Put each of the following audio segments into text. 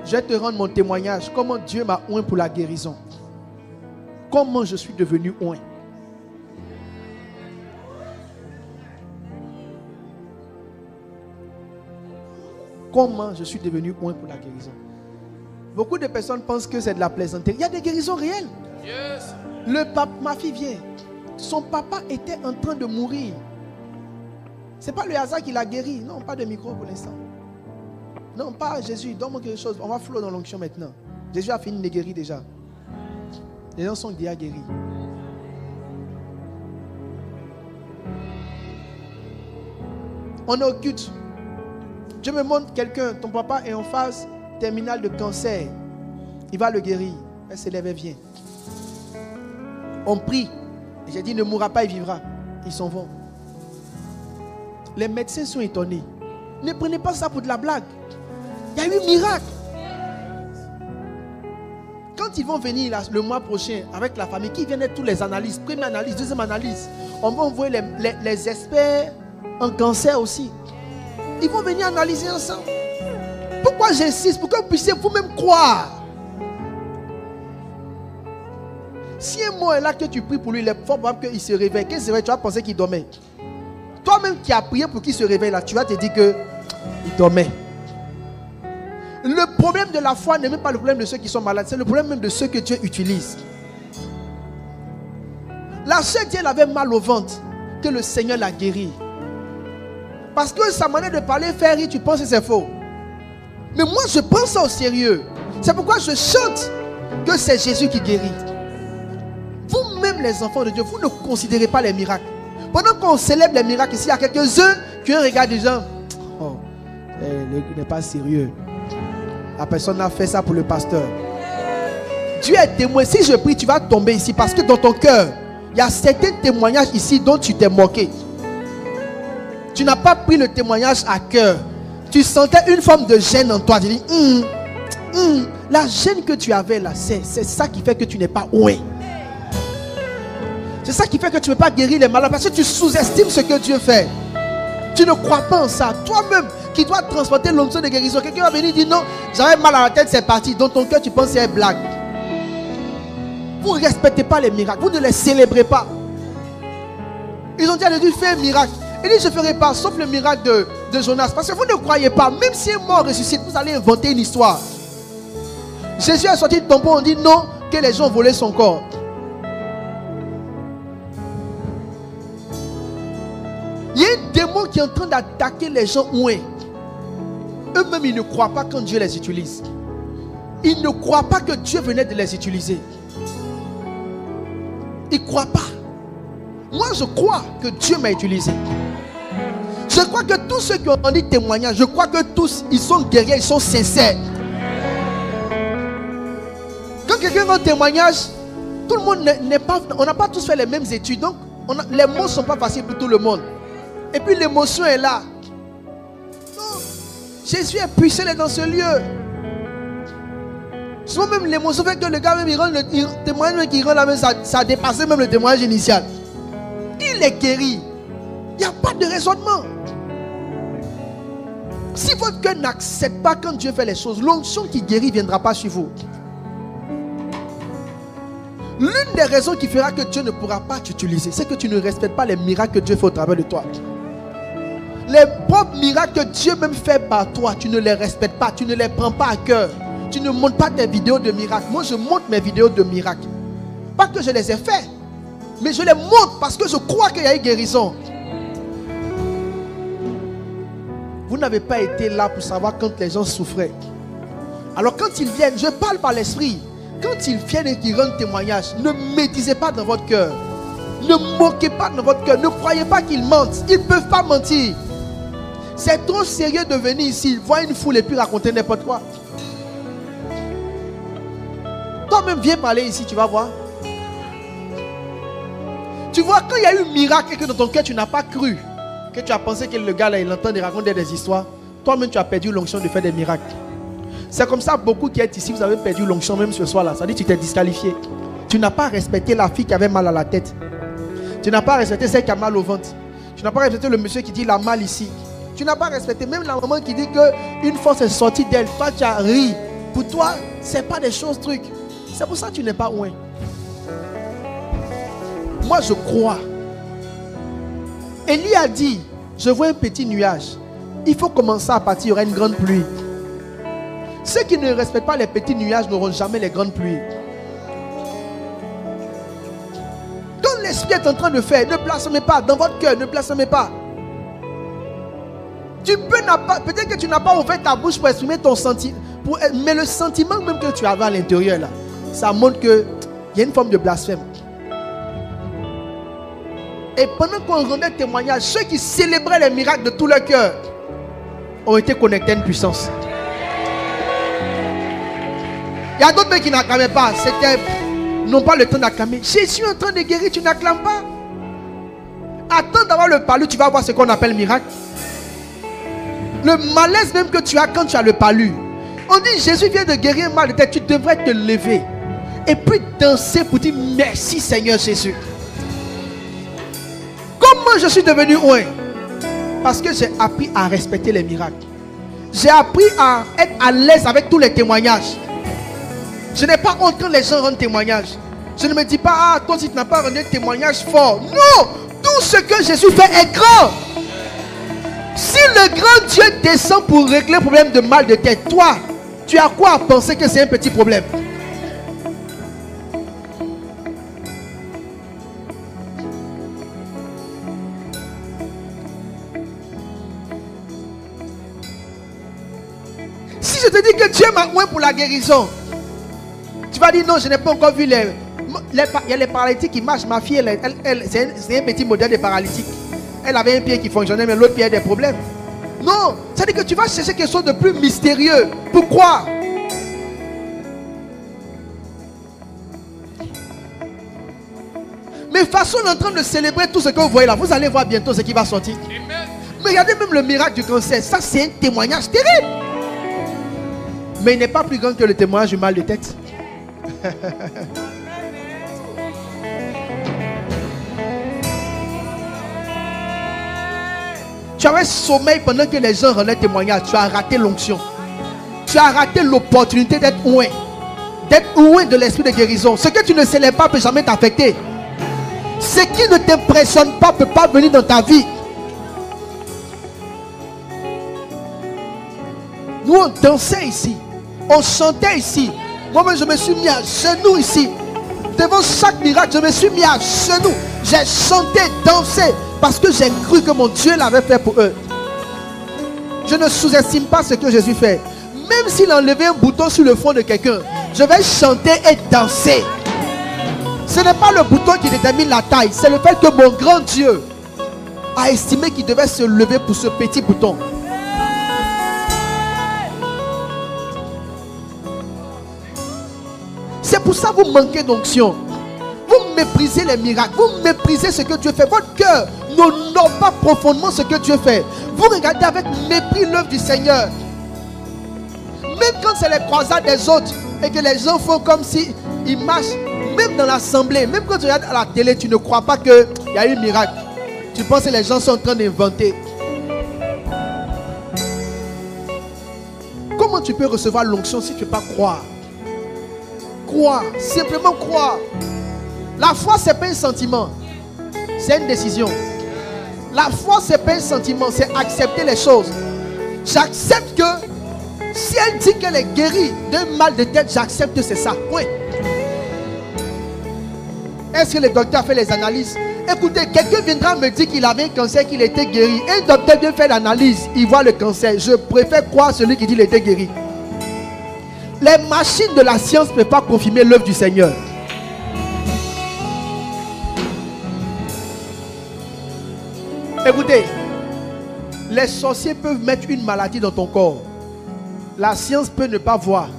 Je vais te rendre mon témoignage. Comment Dieu m'a oint pour la guérison. Comment je suis devenu oint. Comment je suis devenu oint pour la guérison. Beaucoup de personnes pensent que c'est de la plaisanterie. Il y a des guérisons réelles. Yes. Ma fille vient. Son papa était en train de mourir. Ce n'est pas le hasard qui l'a guéri. Non, pas de micro pour l'instant. Non, pas Jésus. Donne-moi quelque chose. On va flotter dans l'onction maintenant. Jésus a fini de guérir déjà. Les gens sont déjà guéris. On est au culte. Dieu me montre quelqu'un. Ton papa est en phase terminale de cancer. Il va le guérir. Elle s'élève et vient. On prie. Et j'ai dit, ne mourra pas, il vivra. Ils s'en vont. Les médecins sont étonnés. Ne prenez pas ça pour de la blague. Il y a eu miracle. Quand ils vont venir là, le mois prochain avec la famille, qui viennent toutes les analyses, première analyse, deuxième analyse, on va envoyer les experts en cancer aussi. Ils vont venir analyser ensemble. Pourquoi j'insiste? Pour que vous puissiez vous-même croire. Si un mot est là que tu pries pour lui, il est fort probable qu'il se réveille. Qu'est-ce que tu vas penser qu'il dormait? Toi-même qui as prié pour qu'il se réveille là, tu vas te dire qu'il dormait. Le problème de la foi n'est même pas le problème de ceux qui sont malades, c'est le problème même de ceux que Dieu utilise. La sœur dit elle avait mal au ventre, que le Seigneur l'a guérie. Parce que sa manière de parler fait rire, tu penses que c'est faux. Mais moi je prends ça au sérieux. C'est pourquoi je chante que c'est Jésus qui guérit. Vous-même les enfants de Dieu, vous ne considérez pas les miracles. Pendant qu'on célèbre les miracles ici, il y a quelques-uns qui regardent des gens. Oh, il n'est pas sérieux. La personne a fait ça pour le pasteur. Dieu est témoin. Si je prie, tu vas tomber ici. Parce que dans ton cœur, il y a certains témoignages ici dont tu t'es moqué. Tu n'as pas pris le témoignage à cœur. Tu sentais une forme de gêne en toi. Tu dis, la gêne que tu avais là, c'est ça qui fait que tu n'es pas oué. C'est ça qui fait que tu ne peux pas guérir les malades. Parce que tu sous-estimes ce que Dieu fait. Tu ne crois pas en ça. Toi-même qui dois transporter l'onction de guérison. Quelqu'un va venir dire non, j'avais mal à la tête, c'est parti. Dans ton cœur, tu penses que c'est une blague. Vous ne respectez pas les miracles. Vous ne les célébrez pas. Ils ont dit à Jésus, fais un miracle. Il dit, je ne ferai pas, sauf le miracle de Jonas. Parce que vous ne croyez pas. Même si un mort ressuscite, vous allez inventer une histoire. Jésus est sorti de tombeau, on dit non, que les gens ont volé son corps. Il y a un démon qui est en train d'attaquer les gens oués. Eux-mêmes, ils ne croient pas quand Dieu les utilise. Ils ne croient pas que Dieu venait de les utiliser. Ils ne croient pas. Moi, je crois que Dieu m'a utilisé. Je crois que tous ceux qui ont entendu témoignage, je crois que tous, ils sont guerriers, ils sont sincères. Quand quelqu'un rend témoignage, tout le monde n'est pas... On n'a pas tous fait les mêmes études. Donc, les mots ne sont pas faciles pour tout le monde. Et puis l'émotion est là. Non. Jésus est puissant dans ce lieu. Souvent même l'émotion fait que le gars même il rend le témoignage qu'il rend là même ça a dépassé même le témoignage initial. Il est guéri. Il n'y a pas de raisonnement. Si votre cœur n'accepte pas quand Dieu fait les choses, l'onction qui guérit ne viendra pas sur vous. L'une des raisons qui fera que Dieu ne pourra pas t'utiliser, c'est que tu ne respectes pas les miracles que Dieu fait au travers de toi. Les propres miracles que Dieu même fait par toi, tu ne les respectes pas, tu ne les prends pas à cœur. Tu ne montes pas tes vidéos de miracles. Moi, je monte mes vidéos de miracles. Pas que je les ai fait, mais je les montre parce que je crois qu'il y a eu guérison. Vous n'avez pas été là pour savoir quand les gens souffraient. Alors quand ils viennent, je parle par l'esprit. Quand ils viennent et qu'ils rendent témoignage, ne médisez pas dans votre cœur. Ne moquez pas dans votre cœur. Ne croyez pas qu'ils mentent. Ils ne peuvent pas mentir. C'est trop sérieux de venir ici, voir une foule et puis raconter n'importe quoi. Toi-même, viens parler ici, tu vas voir. Tu vois, quand il y a eu un miracle et que dans ton cœur, tu n'as pas cru, que tu as pensé que le gars là, il entend et raconter des histoires, toi-même, tu as perdu l'onction de faire des miracles. C'est comme ça, beaucoup qui est ici, vous avez perdu l'onction même ce soir-là. Ça dit que tu t'es disqualifié. Tu n'as pas respecté la fille qui avait mal à la tête. Tu n'as pas respecté celle qui a mal au ventre. Tu n'as pas respecté le monsieur qui dit il a mal ici. Tu n'as pas respecté même la maman qui dit qu'une force est sortie d'elle. Toi, tu as ri pour toi, ce n'est pas des choses trucs. C'est pour ça que tu n'es pas loin. Moi, je crois. Élie a dit, je vois un petit nuage. Il faut commencer à partir, il y aura une grande pluie. Ceux qui ne respectent pas les petits nuages n'auront jamais les grandes pluies. Quand l'esprit est en train de faire, ne blasphémez pas. Dans votre cœur, ne blasphémez pas. Peut-être que tu n'as pas ouvert ta bouche pour exprimer ton sentiment. Mais le sentiment même que tu avais à l'intérieur, là, ça montre qu'il y a une forme de blasphème. Et pendant qu'on rendait témoignage, ceux qui célébraient les miracles de tout leur cœur ont été connectés à une puissance. Il y a d'autres qui n'acclamaient pas. N'ont pas le temps d'acclamer. Jésus est en train de guérir, tu n'acclames pas. Attends d'avoir le palu, tu vas voir ce qu'on appelle miracle. Le malaise même que tu as quand tu as le palu. On dit Jésus vient de guérir un mal de tête. Tu devrais te lever et puis danser pour dire merci Seigneur Jésus. Comment je suis devenu loin? Parce que j'ai appris à respecter les miracles. J'ai appris à être à l'aise avec tous les témoignages. Je n'ai pas honte quand les gens rendent témoignage. Je ne me dis pas, ah, toi si tu n'as pas rendu témoignage fort. Non, tout ce que Jésus fait est grand. Si le grand Dieu descend pour régler le problème de mal de tête, toi, tu as quoi à penser que c'est un petit problème? Si je te dis que Dieu m'a oint pour la guérison, tu vas dire non, je n'ai pas encore vu il y a les paralytiques qui marchent. Ma fille, c'est un petit modèle de paralytique. Elle avait un pied qui fonctionnait, mais l'autre pied a des problèmes. Non, ça veut dire que tu vas chercher quelque chose de plus mystérieux. Pourquoi? Mais façon en train de célébrer tout ce que vous voyez là, vous allez voir bientôt ce qui va sortir. Amen. Mais regardez même le miracle du cancer. Ça, c'est un témoignage terrible. Mais il n'est pas plus grand que le témoignage du mal de tête. Tu avais sommeil pendant que les gens rendaient témoignage. Tu as raté l'onction. Tu as raté l'opportunité d'être loin. D'être loin de l'esprit de guérison. Ce que tu ne célèbres pas ne peut jamais t'affecter. Ce qui ne t'impressionne pas ne peut pas venir dans ta vie. Nous on dansait ici. On chantait ici. Moi-même je me suis mis à genoux ici. Devant chaque miracle, je me suis mis à genoux. J'ai chanté, dansé. Parce que j'ai cru que mon Dieu l'avait fait pour eux. Je ne sous-estime pas ce que Jésus fait. Même s'il enlevait un bouton sur le front de quelqu'un, je vais chanter et danser. Ce n'est pas le bouton qui détermine la taille. C'est le fait que mon grand Dieu a estimé qu'il devait se lever pour ce petit bouton. C'est pour ça que vous manquez d'onction. Vous méprisez les miracles. Vous méprisez ce que Dieu fait. Votre cœur n'honore pas profondément ce que Dieu fait. Vous regardez avec mépris l'œuvre du Seigneur. Même quand c'est les croisades des autres et que les gens font comme si ils marchent, même dans l'assemblée, même quand tu regardes à la télé, tu ne crois pas qu'il y a eu un miracle. Tu penses que les gens sont en train d'inventer. Comment tu peux recevoir l'onction si tu ne peux pas croire? Croire, simplement croire. La foi, ce n'est pas un sentiment, c'est une décision. La foi, ce n'est pas un sentiment, c'est accepter les choses. J'accepte que si elle dit qu'elle est guérie d'un mal de tête, j'accepte que c'est ça. Oui. Est-ce que le docteur a fait les analyses? Écoutez, quelqu'un viendra me dire qu'il avait un cancer, qu'il était guéri. Un docteur vient faire l'analyse, il voit le cancer. Je préfère croire celui qui dit qu'il était guéri. Les machines de la science ne peuvent pas confirmer l'œuvre du Seigneur. Écoutez, les sorciers peuvent mettre une maladie dans ton corps. La science peut ne pas voir.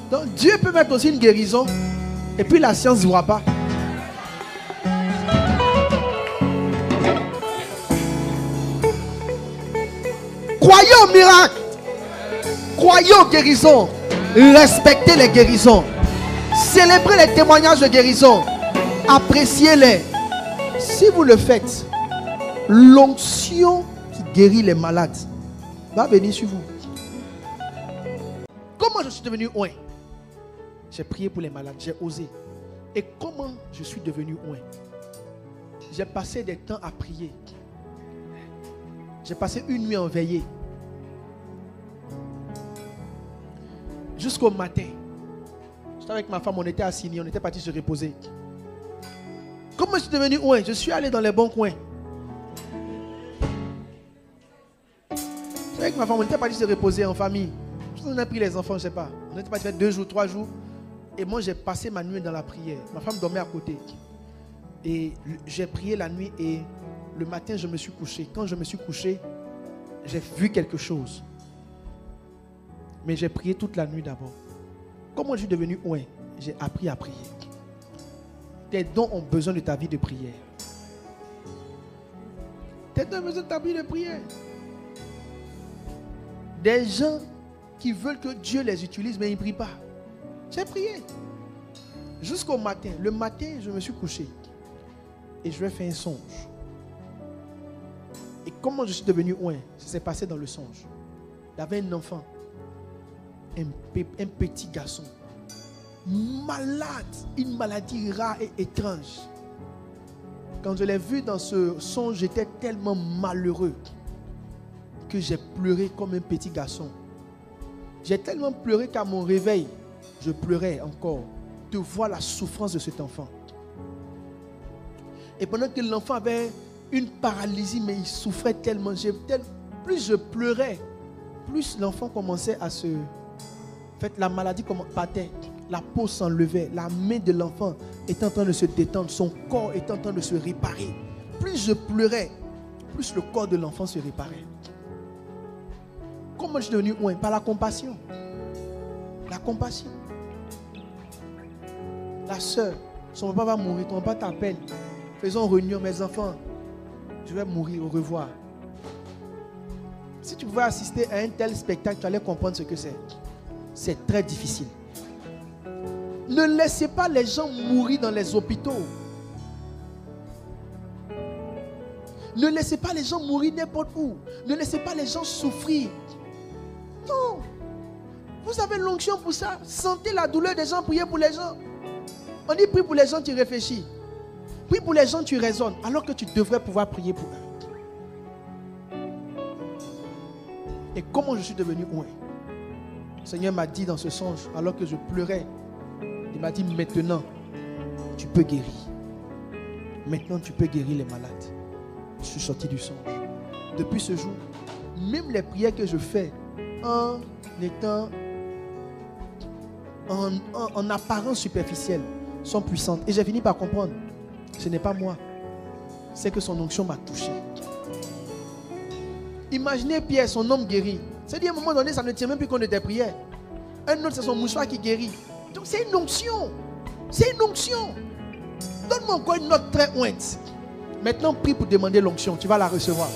Donc Dieu peut mettre aussi une guérison. Et puis la science ne voit pas. Croyez au miracle. Croyez aux guérisons. Respectez les guérisons. Célébrez les témoignages de guérison. Appréciez-les. Si vous le faites, l'onction qui guérit les malades va venir sur vous. comment je suis devenu oint? J'ai prié pour les malades, j'ai osé. Et comment je suis devenu oint? J'ai passé des temps à prier. J'ai passé une nuit en veillée. Jusqu'au matin. J'étais avec ma femme, on était assis, on était parti se reposer. Comment je suis devenu oint? Je suis allé dans les bons coins. J'étais avec ma femme, on était parti se reposer en famille. On a pris les enfants, je ne sais pas. On était parti faire 2 jours, 3 jours. Et moi, j'ai passé ma nuit dans la prière. Ma femme dormait à côté. Et j'ai prié la nuit et le matin, je me suis couché. Quand je me suis couché, j'ai vu quelque chose. Mais j'ai prié toute la nuit d'abord. Comment je suis devenu oint? J'ai appris à prier. Tes dons ont besoin de ta vie de prière. Tes dons ont besoin de ta vie de prière. Des gens qui veulent que Dieu les utilise, mais ils ne prient pas. J'ai prié. Jusqu'au matin. Le matin, je me suis couché. Et je vais faire un songe. Et comment je suis devenu oint? Ça s'est passé dans le songe. Il y avait un enfant. Un petit garçon. Malade. Une maladie rare et étrange. Quand je l'ai vu dans ce songe, j'étais tellement malheureux que j'ai pleuré comme un petit garçon. J'ai tellement pleuré qu'à mon réveil, je pleurais encore de voir la souffrance de cet enfant. Et pendant que l'enfant avait une paralysie, mais il souffrait tellement. Plus je pleurais, plus l'enfant commençait à se... En fait, la maladie battait, la peau s'enlevait, la main de l'enfant était en train de se détendre, son corps était en train de se réparer. Plus je pleurais, plus le corps de l'enfant se réparait. Comment je suis devenu oint? Par la compassion. La compassion. La soeur, son papa va mourir, ton papa t'appelle. Faisons réunion, mes enfants. Je vais mourir, au revoir. Si tu pouvais assister à un tel spectacle, tu allais comprendre ce que c'est. C'est très difficile. Ne laissez pas les gens mourir dans les hôpitaux. Ne laissez pas les gens mourir n'importe où. Ne laissez pas les gens souffrir. Non. Vous avez l'onction pour ça. Sentez la douleur des gens, priez pour les gens. On dit prie pour les gens, tu réfléchis. Prie pour les gens, tu raisonnes. Alors que tu devrais pouvoir prier pour eux. Et comment je suis devenu oint? Le Seigneur m'a dit dans ce songe, alors que je pleurais, il m'a dit maintenant, tu peux guérir. Maintenant, tu peux guérir les malades. Je suis sorti du songe. Depuis ce jour, même les prières que je fais en étant en apparence superficielle sont puissantes. Et j'ai fini par comprendre, ce n'est pas moi, c'est que son onction m'a touché. Imaginez Pierre, son homme guéri. C'est-à-dire à un moment donné, ça ne tient même plus compte de tes prières. Un autre, c'est son mouchoir qui guérit. Donc c'est une onction. C'est une onction. Donne-moi encore une note très ointe. Maintenant, prie pour demander l'onction. Tu vas la recevoir.